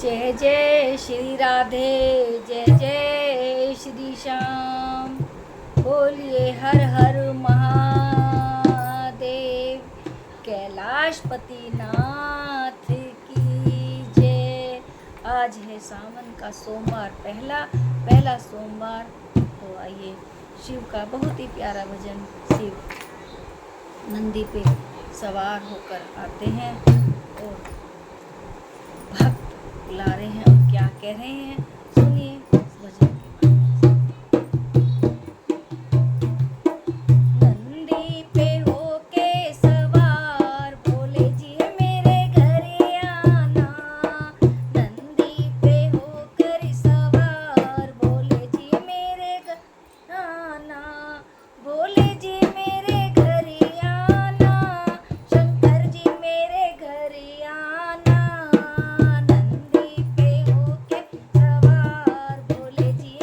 जय जय श्री राधे, जय जय श्री श्याम। बोलिए हर हर महादेव, कैलाशपति नाथ की जय। आज है सावन का सोमवार, पहला सोमवार। तो आइए शिव का बहुत ही प्यारा भजन, शिव नंदी पे सवार होकर आते हैं और भक्त बुला रहे हैं और क्या कह रहे हैं, सुनिए इस भजन के बाद। नंदी पे होके सवार, भोले जी मेरे घर आना। नंदी पे होकर सवार, भोले जी मेरे घर आना। भोले जी मेरे घर आना, शंकर जी मेरे घर आना। नंदी पे होके सवार, भोले जी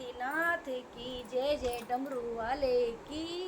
पतिनाथ की जय, जय डमरू वाले की